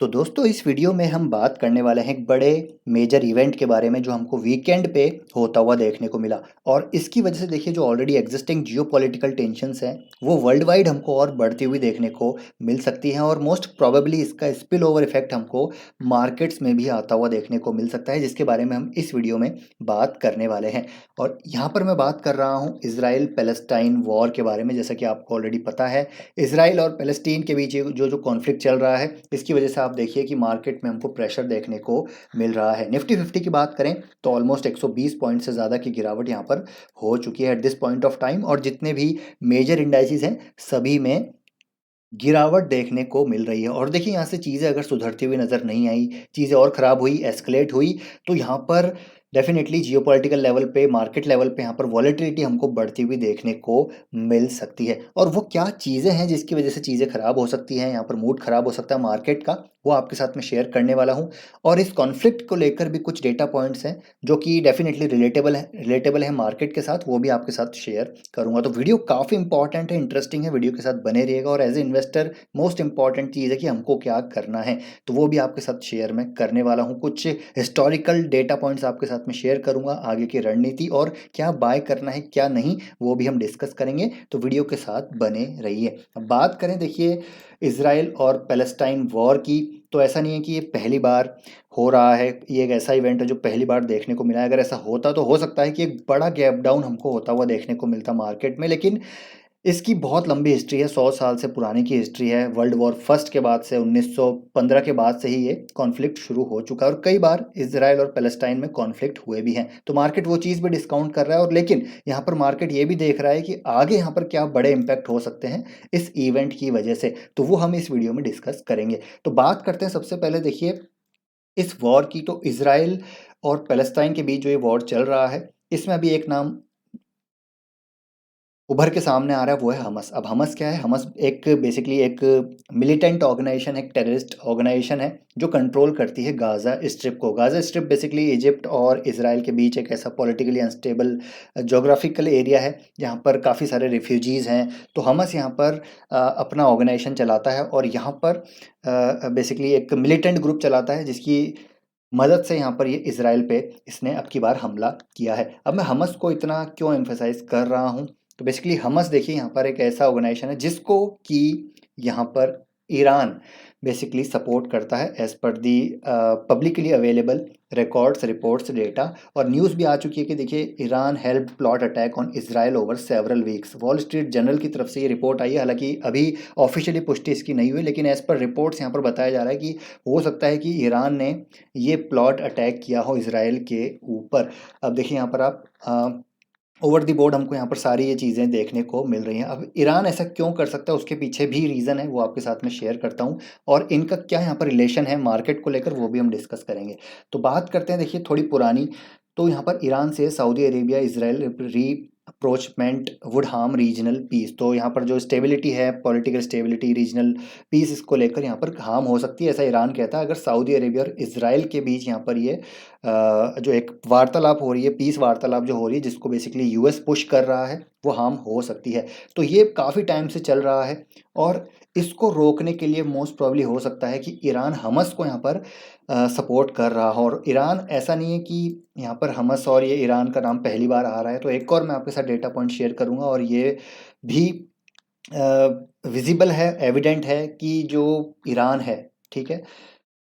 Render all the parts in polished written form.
तो दोस्तों इस वीडियो में हम बात करने वाले हैं एक बड़े मेजर इवेंट के बारे में जो हमको वीकेंड पे होता हुआ देखने को मिला। और इसकी वजह से देखिए जो ऑलरेडी एग्जिस्टिंग जियोपॉलिटिकल टेंशंस हैं वो वर्ल्ड वाइड हमको और बढ़ती हुई देखने को मिल सकती हैं और मोस्ट प्रोबेबली इसका स्पिल ओवर इफेक्ट हमको मार्केट्स में भी आता हुआ देखने को मिल सकता है, जिसके बारे में हम इस वीडियो में बात करने वाले हैं। और यहाँ पर मैं बात कर रहा हूँ इसराइल पैलेस्टाइन वॉर के बारे में। जैसा कि आपको ऑलरेडी पता है, इसराइल और पैलेस्टीन के बीच ये जो जो कॉन्फ्लिक्ट चल रहा है, इसकी वजह से आप देखिए कि मार्केट में हमको प्रेशर देखने को मिल रहा है। निफ्टी 50 की बात करें तो ऑलमोस्ट 120 पॉइंट से ज़्यादा की गिरावट यहाँ पर हो चुकी है at this point of time. और जितने भी मेजर इंडाइसिस हैं सभी में गिरावट देखने को मिल रही है। और देखिए यहाँ से चीज़ें अगर सुधरती हुई नज़र नहीं आई, चीज़ें और ख़राब हुई, एस्केलेट हुई, तो यहाँ पर डेफिनेटली जियोपॉलिटिकल लेवल पे, मार्केट लेवल पे यहाँ पर वॉलेटिलिटी हमको बढ़ती हुई देखने को मिल सकती है। और वो क्या चीज़ें हैं जिसकी वजह से चीज़ें ख़राब हो सकती हैं, यहाँ पर मूड ख़राब हो सकता है मार्केट का, वो आपके साथ में शेयर करने वाला हूँ। और इस कॉन्फ्लिक्ट को लेकर भी कुछ डेटा पॉइंट्स हैं जो कि डेफिनेटली रिलेटेबल है मार्केट के साथ, वो भी आपके साथ शेयर करूँगा। तो वीडियो काफ़ी इंपॉर्टेंट है, इंटरेस्टिंग है, वीडियो के साथ बने रहिएगा। और as a investor most important चीज़ है कि हमको क्या करना है, तो वो भी आपके साथ शेयर मैं करने वाला हूँ। कुछ हिस्टोरिकल डेटा पॉइंट्स आपके साथ में शेयर करूँगा, आगे की रणनीति और क्या बाय करना है क्या नहीं वो भी हम डिस्कस करेंगे। तो वीडियो के साथ बने रहिए। अब बात करें देखिए इसराइल और पैलेस्टाइन वॉर की, तो ऐसा नहीं है कि ये पहली बार हो रहा है, ये एक ऐसा इवेंट है जो पहली बार देखने को मिला है। अगर ऐसा होता तो हो सकता है कि एक बड़ा गैप डाउन हमको होता हुआ देखने को मिलता मार्केट में, लेकिन इसकी बहुत लंबी हिस्ट्री है, 100 साल से पुरानी की हिस्ट्री है। वर्ल्ड वॉर फर्स्ट के बाद से 1915 के बाद से ही ये कॉन्फ्लिक्ट शुरू हो चुका है और कई बार इजराइल और पैलेस्टाइन में कॉन्फ्लिक्ट हुए भी हैं। तो मार्केट वो चीज़ भी डिस्काउंट कर रहा है, और लेकिन यहाँ पर मार्केट ये भी देख रहा है कि आगे यहाँ पर क्या बड़े इम्पैक्ट हो सकते हैं इस इवेंट की वजह से, तो वो हम इस वीडियो में डिस्कस करेंगे। तो बात करते हैं सबसे पहले देखिए इस वॉर की। तो इसराइल और पैलेस्टाइन के बीच जो ये वॉर चल रहा है, इसमें अभी एक नाम उभर के सामने आ रहा है, वो है हमस। अब हमस क्या है? हमस एक बेसिकली एक मिलिटेंट ऑर्गेनाइजेशन है, एक टेररिस्ट ऑर्गेनाइजेशन है जो कंट्रोल करती है गाज़ा स्ट्रिप को। गाज़ा स्ट्रिप बेसिकली इजिप्ट और इसराइल के बीच एक ऐसा पॉलिटिकली अनस्टेबल जोग्राफिकल एरिया है जहाँ पर काफ़ी सारे रिफ्यूजीज़ हैं। तो हमस यहाँ पर अपना ऑर्गेनाइजेशन चलाता है और यहाँ पर बेसिकली एक मिलिटेंट ग्रुप चलाता है जिसकी मदद से यहाँ पर ये इसराइल पे इसने अब की बार हमला किया है। अब मैं हमस को इतना क्यों एम्फेसाइज कर रहा हूँ, तो बेसिकली हमस देखिए यहाँ पर एक ऐसा ऑर्गेनाइजेशन है जिसको कि यहाँ पर ईरान बेसिकली सपोर्ट करता है एज पर the publicly available records, reports, data. और न्यूज़ भी आ चुकी है कि देखिए Iran help plot attack on Israel over several weeks. Wall Street Journal की तरफ से ये रिपोर्ट आई है, हालांकि अभी ऑफिशियली पुष्टि इसकी नहीं हुई, लेकिन एज पर रिपोर्ट्स यहाँ पर बताया जा रहा है कि हो सकता है कि ईरान ने ये प्लॉट अटैक किया हो इसराइल के ऊपर। अब देखिए यहाँ पर आप ओवर द बोर्ड हमको यहाँ पर सारी ये चीज़ें देखने को मिल रही हैं। अब ईरान ऐसा क्यों कर सकता है, उसके पीछे भी रीज़न है, वो आपके साथ में शेयर करता हूँ। और इनका क्या यहाँ पर रिलेशन है मार्केट को लेकर, वो भी हम डिस्कस करेंगे। तो बात करते हैं देखिए थोड़ी पुरानी। तो यहाँ पर ईरान से सऊदी अरेबिया इसराइल री अप्रोचमेंट वुड हार्म रीजनल पीस। तो यहाँ पर जो स्टेबिलिटी है, पॉलिटिकल स्टेबिलिटी, रीजनल पीस, इसको लेकर यहाँ पर हार्म हो सकती है, ऐसा ईरान कहता है। अगर सऊदी अरेबिया और इसराइल के बीच यहाँ पर ये जो एक वार्तालाप हो रही है, पीस वार्तालाप जो हो रही है, जिसको बेसिकली यूएस पुश कर रहा है, वो हार्म हो सकती है। तो ये काफ़ी टाइम से चल रहा है और इसको रोकने के लिए मोस्ट प्रॉब्ली हो सकता है कि ईरान हमस को यहाँ पर सपोर्ट कर रहा हो। और ईरान, ऐसा नहीं है कि यहाँ पर हमस और ये ईरान का नाम पहली बार आ रहा है। तो एक और मैं आपके साथ डेटा पॉइंट शेयर करूँगा और ये भी विजिबल है, एविडेंट है कि जो ईरान है, ठीक है,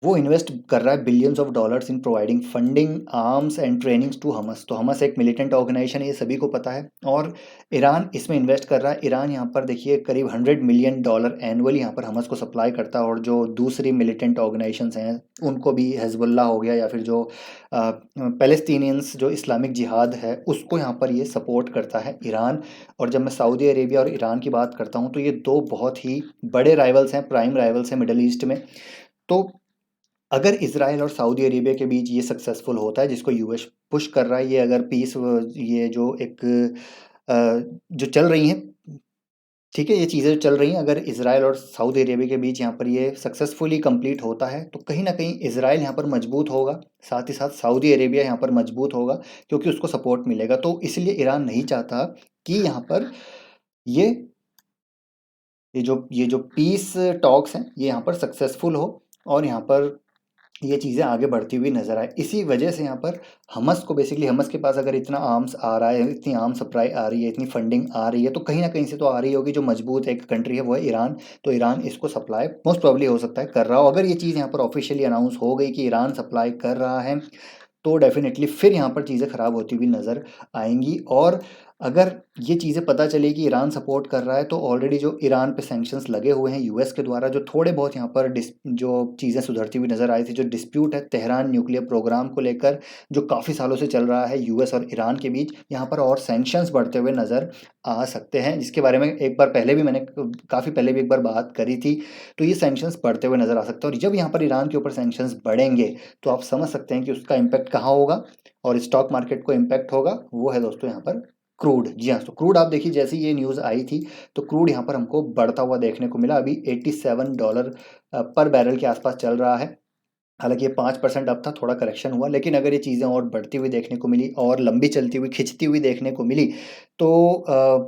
वो इन्वेस्ट कर रहा है billions of dollars in providing funding, arms and trainings to Hamas. तो हमस एक मिलिटेंट ऑर्गेनाइजेशन है, ये सभी को पता है, और ईरान इसमें इन्वेस्ट कर रहा है। ईरान यहाँ पर देखिए करीब $100 मिलियन एनुअली यहाँ पर हमस को सप्लाई करता है। और जो दूसरी मिलिटेंट ऑर्गेनाइजेशंस हैं उनको भी, हिजबुल्लाह हो गया या फिर जो पैलेस्टीनियंस, जो इस्लामिक जिहाद है, उसको यहाँ पर ये सपोर्ट करता है ईरान। और जब मैं सऊदी अरेबिया और ईरान की बात करता हूँ तो ये दो बहुत ही बड़े राइवल्स हैं, प्राइम राइवल्स हैं मिडल ईस्ट में। तो अगर इसराइल और सऊदी अरेबिया के बीच ये सक्सेसफुल होता है, जिसको यूएस पुश कर रहा है, ये अगर पीस, ये जो एक जो चल रही हैं, ठीक है, ये चीज़ें जो चल रही हैं, अगर इसराइल और सऊदी अरेबिया के बीच यहाँ पर ये सक्सेसफुली कंप्लीट होता है, तो कहीं ना कहीं इसराइल यहाँ पर मजबूत होगा, साथ ही साथ सऊदी अरेबिया यहाँ पर मजबूत होगा, क्योंकि उसको सपोर्ट मिलेगा। तो इसलिए ईरान नहीं चाहता कि यहाँ पर ये ये जो पीस टॉक्स हैं ये यहाँ पर सक्सेसफुल हो। और यहाँ पर ये चीज़ें आगे बढ़ती हुई नज़र आए। इसी वजह से यहाँ पर हमास को बेसिकली, हमास के पास अगर इतना आर्म्स आ रहा है, इतनी आर्म सप्लाई आ रही है, इतनी फंडिंग आ रही है, तो कहीं ना कहीं से तो आ रही होगी। जो मजबूत एक कंट्री है वो है ईरान, तो ईरान इसको सप्लाई मोस्ट प्रॉब्ली हो सकता है कर रहा हो। अगर ये चीज़ यहाँ पर ऑफिशियली अनाउंस हो गई कि ईरान सप्लाई कर रहा है, तो डेफिनेटली फिर यहाँ पर चीज़ें ख़राब होती हुई नज़र आएंगी। और अगर ये चीज़ें पता चले कि ईरान सपोर्ट कर रहा है, तो ऑलरेडी जो ईरान पे सैंक्शंस लगे हुए हैं यूएस के द्वारा, जो थोड़े बहुत यहाँ पर जो चीज़ें सुधरती हुई नज़र आई थी, जो डिस्प्यूट है तेहरान न्यूक्लियर प्रोग्राम को लेकर, जो काफ़ी सालों से चल रहा है यूएस और ईरान के बीच, यहाँ पर और सैंक्शंस बढ़ते हुए नज़र आ सकते हैं, जिसके बारे में एक बार पहले भी मैंने काफ़ी पहले भी एक बार बात करी थी। तो ये सैंक्शंस बढ़ते हुए नज़र आ सकते हैं, और जब यहाँ पर ईरान के ऊपर सैंक्शंस बढ़ेंगे, तो आप समझ सकते हैं कि उसका इम्पैक्ट कहाँ होगा और स्टॉक मार्केट को इम्पैक्ट होगा। वो है दोस्तों यहाँ पर क्रूड। जी हाँ, तो क्रूड आप देखिए, जैसे ये न्यूज़ आई थी तो क्रूड यहाँ पर हमको बढ़ता हुआ देखने को मिला। अभी $87 पर बैरल के आसपास चल रहा है। हालांकि ये 5% अप था, थोड़ा करेक्शन हुआ, लेकिन अगर ये चीज़ें और बढ़ती हुई देखने को मिली और लंबी चलती हुई खिंचती हुई देखने को मिली, तो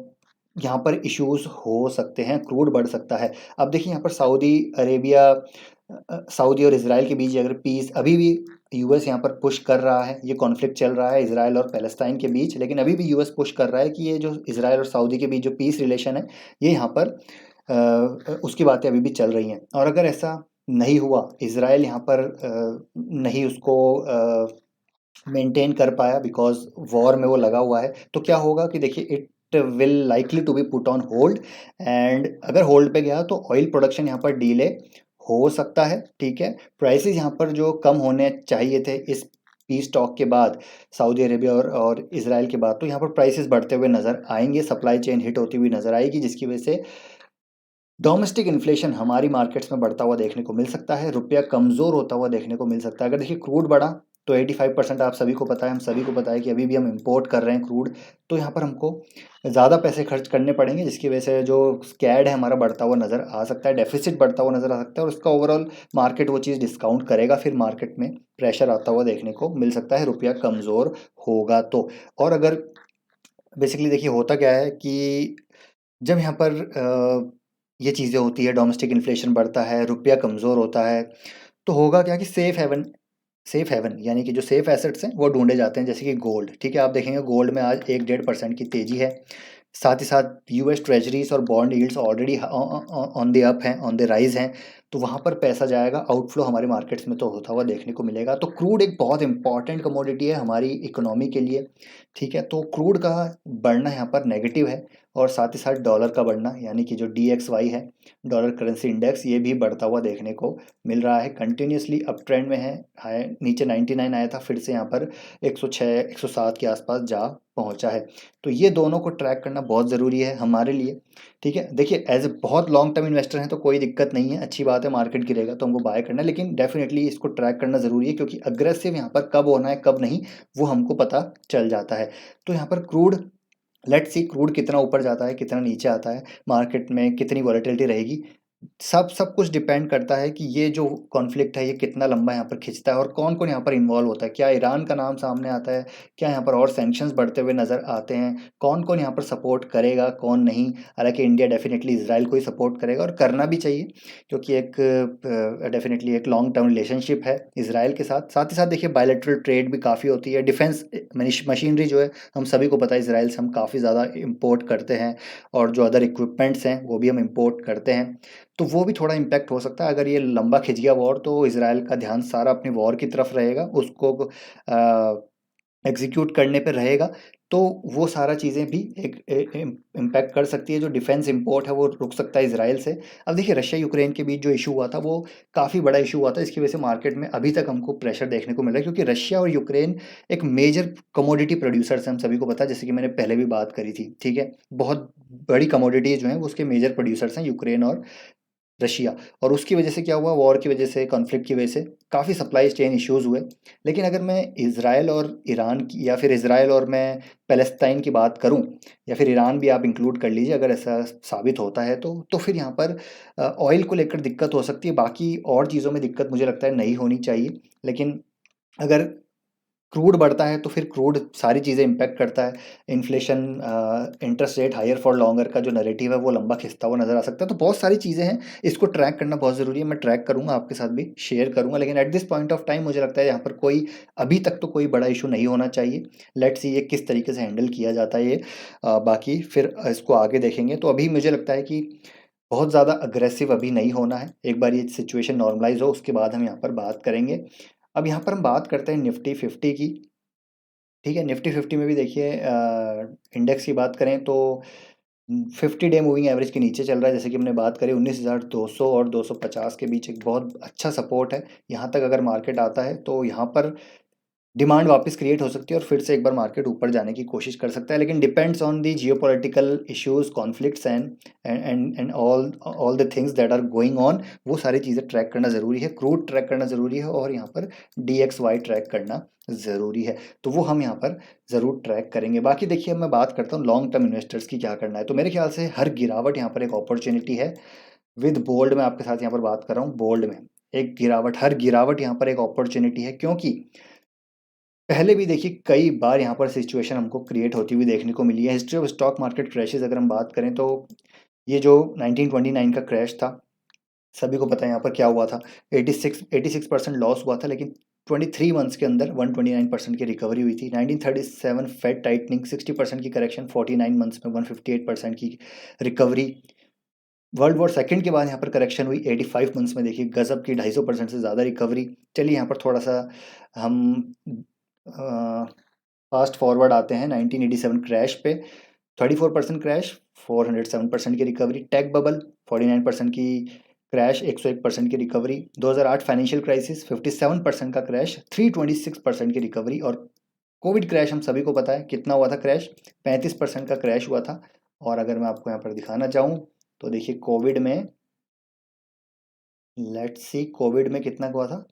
यहाँ पर इश्यूज हो सकते हैं, क्रूड बढ़ सकता है। अब देखिए यहाँ पर सऊदी अरेबिया, सऊदी और इसराइल के बीच अगर पीस, अभी भी यूएस यहाँ पर पुश कर रहा है, ये कॉन्फ्लिक्ट चल रहा है इसराइल और पैलेस्टाइन के बीच, लेकिन अभी भी यूएस पुश कर रहा है कि ये जो इसराइल और सऊदी के बीच जो पीस रिलेशन है, ये यहाँ पर उसकी बातें अभी भी चल रही हैं। और अगर ऐसा नहीं हुआ, इसराइल यहाँ पर नहीं उसको मेंटेन कर पाया, बिकॉज वॉर में वो लगा हुआ है, तो क्या होगा कि देखिए, it will likely to be put on hold. And अगर होल्ड पे गया तो ऑयल प्रोडक्शन यहाँ पर डीले हो सकता है, ठीक है। प्राइसेस यहाँ पर जो कम होने चाहिए थे इस पीस टॉक के बाद, सऊदी अरेबिया और इसराइल के बाद, तो यहाँ पर प्राइसेस बढ़ते हुए नजर आएंगे, सप्लाई चेन हिट होती हुई नजर आएगी, जिसकी वजह से डोमेस्टिक इन्फ्लेशन हमारी मार्केट्स में बढ़ता हुआ देखने को मिल सकता है, रुपया कमज़ोर होता हुआ देखने को मिल सकता है। अगर देखिए क्रूड बढ़ा, तो 85% आप सभी को पता है, हम सभी को पता है कि अभी भी हम इंपोर्ट कर रहे हैं क्रूड, तो यहाँ पर हमको ज़्यादा पैसे खर्च करने पड़ेंगे, जिसकी वजह से जो स्कैड है हमारा बढ़ता हुआ नज़र आ सकता है, डेफिसिट बढ़ता हुआ नज़र आ सकता है, और उसका ओवरऑल मार्केट वो चीज़ डिस्काउंट करेगा, फिर मार्केट में प्रेशर आता हुआ देखने को मिल सकता है, रुपया कमज़ोर होगा तो। और अगर बेसिकली देखिए होता क्या है कि जब यहाँ पर ये चीज़ें होती है, डोमेस्टिक इन्फ्लेशन बढ़ता है, रुपया कमज़ोर होता है, तो होगा क्या कि सेफ हेवन यानी कि जो सेफ एसेट्स हैं वो ढूंढे जाते हैं, जैसे कि गोल्ड, ठीक है। आप देखेंगे गोल्ड में आज 1-1.5% की तेज़ी है। साथ ही साथ यूएस ट्रेजरीज और bond yields already on the up हैं, ऑन द राइज हैं, तो वहाँ पर पैसा जाएगा, आउटफ्लो हमारे मार्केट्स में तो होता हुआ देखने को मिलेगा। तो क्रूड एक बहुत इंपॉर्टेंट कमोडिटी है हमारी इकोनॉमी के लिए, ठीक है। तो क्रूड का बढ़ना यहाँ पर नेगेटिव है, और साथ ही साथ डॉलर का बढ़ना, यानी कि जो DXY है, डॉलर करेंसी इंडेक्स, ये भी बढ़ता हुआ देखने को मिल रहा है, कंटिन्यूसली अप ट्रेंड में है। हाई नीचे 99 आया था, फिर से यहाँ पर 106 107 के आसपास जा पहुँचा है। तो ये दोनों को ट्रैक करना बहुत ज़रूरी है हमारे लिए, ठीक है। देखिए एज ए बहुत लॉन्ग टर्म इन्वेस्टर हैं तो कोई दिक्कत नहीं है, अच्छी बात है, मार्केट गिरेगा तो हमको बाय करना है, लेकिन डेफिनेटली इसको ट्रैक करना ज़रूरी है, क्योंकि अग्रेसिव यहाँ पर कब होना है कब नहीं, वो हमको पता चल जाता है। तो यहाँ पर क्रूड, लेट्स सी क्रूड कितना ऊपर जाता है, कितना नीचे आता है, मार्केट में कितनी वॉलेटिलिटी रहेगी, सब सब कुछ डिपेंड करता है कि ये जो कॉन्फ्लिक्ट है ये कितना लंबा यहाँ पर खिंचता है, और कौन कौन यहाँ पर इन्वॉल्व होता है। क्या ईरान का नाम सामने आता है, क्या यहाँ पर और सैंक्शंस बढ़ते हुए नज़र आते हैं, कौन कौन यहाँ पर सपोर्ट करेगा, कौन नहीं। हालांकि इंडिया डेफिनेटली इसराइल को ही सपोर्ट करेगा, और करना भी चाहिए, क्योंकि एक डेफिनेटली एक लॉन्ग टर्म रिलेशनशिप है इसराइल के साथ। साथ ही साथ देखिए बायलैटरल ट्रेड भी काफ़ी होती है, डिफेंस मशीनरी जो है, हम सभी को पता है इसराइल से हम काफ़ी ज़्यादा इम्पोर्ट करते हैं, और जो अदर इक्विपमेंट्स हैं वो भी हम इम्पोर्ट करते हैं, तो वो भी थोड़ा इम्पैक्ट हो सकता है। अगर ये लंबा खिंच गया वॉर, तो इसराइल का ध्यान सारा अपनी वॉर की तरफ रहेगा, उसको एग्जीक्यूट करने पे रहेगा, तो वो सारा चीज़ें भी एक इम्पैक्ट कर सकती है। जो डिफेंस इंपोर्ट है वो रुक सकता है इसराइल से। अब देखिए रशिया यूक्रेन के बीच जो इशू हुआ था वो काफ़ी बड़ा इशू हुआ था, इसकी वजह से मार्केट में अभी तक हमको प्रेशर देखने को मिल रहा है, क्योंकि रशिया और यूक्रेन एक मेजर कमोडिटी प्रोड्यूसर्स हैं, हम सभी को पता है, जैसे कि मैंने पहले भी बात करी थी, ठीक है। बहुत बड़ी कमोडिटीज़ जो हैं वो उसके मेजर प्रोड्यूसर्स हैं, यूक्रेन और रशिया। और उसकी वजह से क्या हुआ, वॉर की वजह से, कॉन्फ्लिक्ट की वजह से काफ़ी सप्लाई चेन इश्यूज हुए। लेकिन अगर मैं इसराइल और ईरान की, या फिर इसराइल और मैं पैलेस्टाइन की बात करूं, या फिर ईरान भी आप इंक्लूड कर लीजिए, अगर ऐसा साबित होता है तो फिर यहाँ पर ऑयल को लेकर दिक्कत हो सकती है। बाकी और चीज़ों में दिक्कत मुझे लगता है नहीं होनी चाहिए, लेकिन अगर क्रूड बढ़ता है तो फिर क्रूड सारी चीज़ें इम्पैक्ट करता है। Inflation, interest rate higher for longer का जो नैरेटिव है वो लंबा खिंचता हुआ नज़र आ सकता है। तो बहुत सारी चीज़ें हैं, इसको ट्रैक करना बहुत ज़रूरी है। मैं ट्रैक करूँगा, आपके साथ भी शेयर करूँगा, लेकिन at this point of time मुझे लगता है यहाँ पर कोई अभी तक तो कोई बड़ा इशू नहीं होना चाहिए। लेट्स सी ये किस तरीके से हैंडल किया जाता है ये, बाकी फिर इसको आगे देखेंगे। तो अभी मुझे लगता है कि बहुत ज़्यादा अग्रेसिव अभी नहीं होना है, एक बार ये सिचुएशन नॉर्मलाइज हो उसके बाद हम यहाँ पर बात करेंगे। अब यहाँ पर हम बात करते हैं निफ्टी 50 की। ठीक है, निफ्टी 50 में भी देखिए, इंडेक्स की बात करें तो 50 डे मूविंग एवरेज के नीचे चल रहा है। जैसे कि हमने बात करी 19,200 और 250 के बीच एक बहुत अच्छा सपोर्ट है। यहाँ तक अगर मार्केट आता है तो यहाँ पर डिमांड वापस क्रिएट हो सकती है और फिर से एक बार मार्केट ऊपर जाने की कोशिश कर सकता है, लेकिन depends on the geopolitical issues, conflicts and all the things that are going on. वो सारी चीज़ें ट्रैक करना ज़रूरी है, क्रूड ट्रैक करना ज़रूरी है और यहाँ पर DXY ट्रैक करना ज़रूरी है। तो वो हम यहाँ पर ज़रूर ट्रैक करेंगे। बाकी देखिए, अब मैं बात करता हूँ लॉन्ग टर्म इन्वेस्टर्स की क्या करना है। तो मेरे ख्याल से हर गिरावट यहाँ पर एक अपॉर्चुनिटी है। विद बोल्ड मैं आपके साथ यहाँ पर बात कर रहा हूँ, बोल्ड में एक गिरावट, हर गिरावट यहाँ पर एक अपॉर्चुनिटी है, क्योंकि पहले भी देखिए कई बार यहाँ पर सिचुएशन हमको क्रिएट होती हुई देखने को मिली है। History of stock market crashes अगर हम बात करें तो ये जो 1929 का क्रैश था, सभी को पता है यहाँ पर क्या हुआ था। 86% लॉस हुआ था, लेकिन 23 मंथ्स के अंदर 129% की रिकवरी हुई थी। 1937 फेड टाइटनिंग, 60% की करेक्शन, 49 मंथ्स में 158% की रिकवरी। वर्ल्ड वॉर सेकंड के बाद यहाँ पर करेक्शन हुई 85 मंथ्स में, देखिए गजब की 250% से ज़्यादा रिकवरी। चलिए यहाँ पर थोड़ा सा हम फास्ट फॉरवर्ड आते हैं 1987 क्रैश पे। 34% क्रैश, 407% की रिकवरी। टेक बबल 49% की क्रैश, 101% की रिकवरी। 2008 फाइनेंशियल क्राइसिस 57% का क्रैश, 326% की रिकवरी। और कोविड क्रैश हम सभी को पता है कितना हुआ था क्रैश, 35% का क्रैश हुआ था। और अगर मैं आपको यहाँ पर दिखाना चाहूँ तो देखिए कोविड में, लेट्स सी कोविड में कितना हुआ था,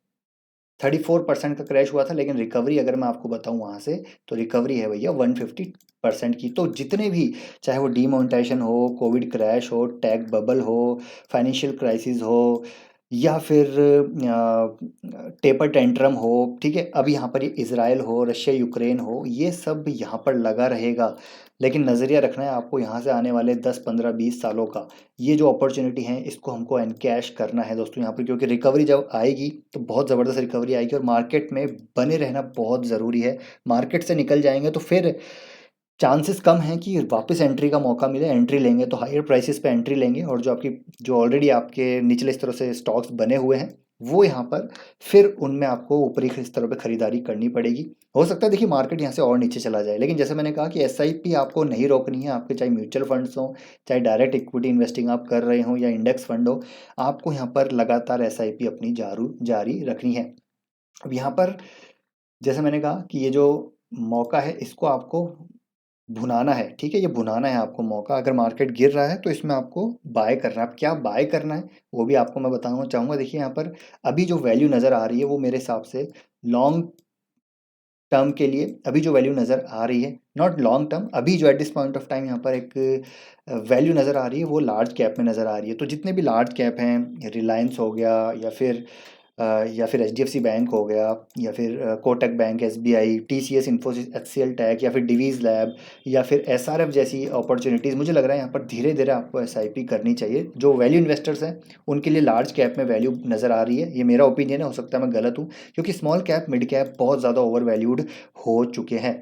34% का क्रैश हुआ था, लेकिन रिकवरी अगर मैं आपको बताऊं वहाँ से, तो रिकवरी है भैया 150% की। तो जितने भी, चाहे वो डीमोनेटाइजेशन हो, कोविड क्रैश हो, टैग बबल हो, फाइनेंशियल क्राइसिस हो, या फिर टेपर टेंट्रम हो, ठीक है, अब यहाँ पर ये इसराइल हो, रशिया यूक्रेन हो, ये सब यहाँ पर लगा रहेगा। लेकिन नज़रिया रखना है आपको यहाँ से आने वाले 10 15 20 सालों का। ये जो अपॉर्चुनिटी है इसको हमको एनकैश करना है दोस्तों यहाँ पर, क्योंकि रिकवरी जब आएगी तो बहुत ज़बरदस्त रिकवरी आएगी और मार्केट में बने रहना बहुत ज़रूरी है। मार्केट से निकल जाएंगे तो फिर चांसेस कम हैं कि वापस एंट्री का मौका मिले। एंट्री लेंगे तो हायर प्राइसेस पे एंट्री लेंगे, और जो ऑलरेडी आपके निचले स्तरों से स्टॉक्स बने हुए हैं वो यहाँ पर फिर उनमें आपको ऊपरी स्तरों पे खरीदारी करनी पड़ेगी। हो सकता है देखिए मार्केट यहाँ से और नीचे चला जाए, लेकिन जैसे मैंने कहा कि SIP आपको नहीं रोकनी है। आपके चाहे म्यूचुअल फंड्स हों, चाहे डायरेक्ट इक्विटी इन्वेस्टिंग आप कर रहे हों या इंडेक्स फंड हो, आपको यहाँ पर लगातार SIP अपनी जारी रखनी है। अब यहाँ पर जैसे मैंने कहा कि ये जो मौका है इसको आपको भुनाना है, ठीक है, ये भुनाना है आपको मौका। अगर मार्केट गिर रहा है तो इसमें आपको बाय करना है। अब क्या बाय करना है वो भी आपको मैं बताना चाहूँगा। देखिए यहाँ पर अभी जो वैल्यू नज़र आ रही है वो मेरे हिसाब से लॉन्ग टर्म के लिए अभी जो वैल्यू नज़र आ रही है, नॉट लॉन्ग टर्म, अभी जो at this point of time यहाँ पर एक वैल्यू नज़र आ रही है वो लार्ज कैप में नज़र आ रही है। तो जितने भी लार्ज कैप हैं, रिलायंस हो गया, या फिर HDFC बैंक हो गया, या फिर Kotak bank, SBI, TCS, Infosys, HCL tech, या फिर डिवीज़ लैब, या फिर SRF जैसी अपॉर्चुनिटीज़, मुझे लग रहा है यहाँ पर धीरे धीरे आपको SIP करनी चाहिए। जो वैल्यू इन्वेस्टर्स हैं उनके लिए लार्ज कैप में वैल्यू नज़र आ रही है, ये मेरा ओपिनियन है, हो सकता है मैं गलत हूँ, क्योंकि स्मॉल कैप मिड कैप बहुत ज़्यादा ओवर वैल्यूड हो चुके हैं।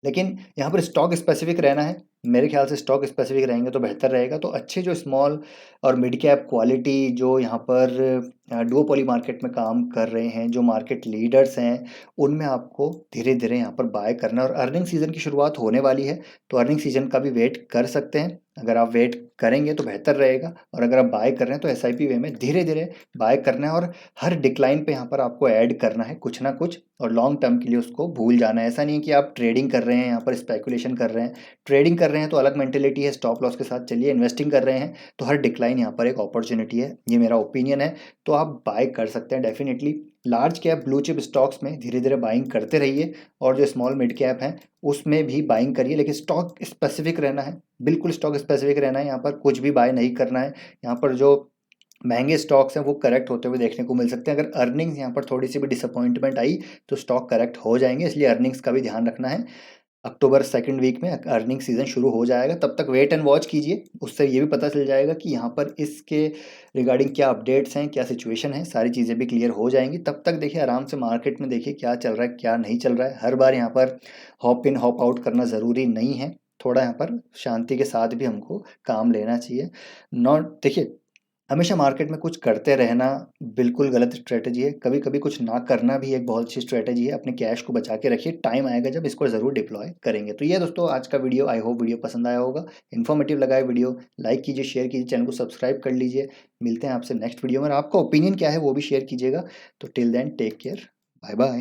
लेकिन यहाँ पर स्टॉक स्पेसिफिक रहना है। मेरे ख्याल से स्टॉक स्पेसिफिक रहेंगे तो बेहतर रहेगा। तो अच्छे जो स्मॉल और मिड कैप क्वालिटी जो यहाँ पर डुओपोली मार्केट में काम कर रहे हैं, जो मार्केट लीडर्स हैं, उनमें आपको धीरे धीरे यहाँ पर बाय करना है। और अर्निंग सीजन की शुरुआत होने वाली है, तो अर्निंग सीजन का भी वेट कर सकते हैं। अगर आप वेट करेंगे तो बेहतर रहेगा, और अगर आप बाय कर रहे हैं तो SIP वे में धीरे धीरे बाय करना है, और हर डिक्लाइन पे यहाँ पर आपको ऐड करना है कुछ ना कुछ, और लॉन्ग टर्म के लिए उसको भूल जाना है। ऐसा नहीं है कि आप ट्रेडिंग कर रहे हैं, यहाँ पर स्पेकुलेशन कर रहे हैं। ट्रेडिंग कर रहे हैं तो अलग मेंटेलिटी है, स्टॉप लॉस के साथ चलिए। इन्वेस्टिंग कर रहे हैं तो हर डिक्लाइन यहाँ पर एक अपॉर्चुनिटी है, ये मेरा ओपिनियन है। तो आप बाय कर सकते हैं definitely. Large cap blue chip stocks में धीरे धीरे बाइंग करते रहिए, और जो स्मॉल मिड कैप हैं उसमें भी बाइंग करिए, लेकिन स्टॉक स्पेसिफिक रहना है, बिल्कुल स्टॉक स्पेसिफिक रहना है। यहाँ पर कुछ भी बाय नहीं करना है। यहाँ पर जो महंगे स्टॉक्स हैं वो करेक्ट होते हुए देखने को मिल सकते हैं। अगर अर्निंग्स यहाँ पर थोड़ी सी भी डिसअपॉइंटमेंट आई तो स्टॉक करेक्ट हो जाएंगे, इसलिए अर्निंग्स का भी ध्यान रखना है। अक्टूबर सेकंड वीक में अर्निंग सीजन शुरू हो जाएगा, तब तक वेट एंड वॉच कीजिए। उससे ये भी पता चल जाएगा कि यहाँ पर इसके रिगार्डिंग क्या अपडेट्स हैं, क्या सिचुएशन है, सारी चीज़ें भी क्लियर हो जाएंगी। तब तक देखिए आराम से मार्केट में देखिए क्या चल रहा है क्या नहीं चल रहा है। हर बार यहाँ पर हॉप इन हॉप आउट करना ज़रूरी नहीं है, थोड़ा यहाँ पर शांति के साथ भी हमको काम लेना चाहिए। नॉट देखिए, हमेशा मार्केट में कुछ करते रहना बिल्कुल गलत स्ट्रेटजी है। कभी कभी कुछ ना करना भी एक बहुत अच्छी स्ट्रेटजी है। अपने कैश को बचा के रखिए, टाइम आएगा जब इसको ज़रूर डिप्लॉय करेंगे। तो ये दोस्तों आज का वीडियो, आई होप वीडियो पसंद आया होगा, इन्फॉर्मेटिव लगा है वीडियो। लाइक कीजिए, शेयर कीजिए, चैनल को सब्सक्राइब कर लीजिए। मिलते हैं आपसे नेक्स्ट वीडियो में। आपका ओपिनियन क्या है वो भी शेयर कीजिएगा। तो till then take care, bye bye.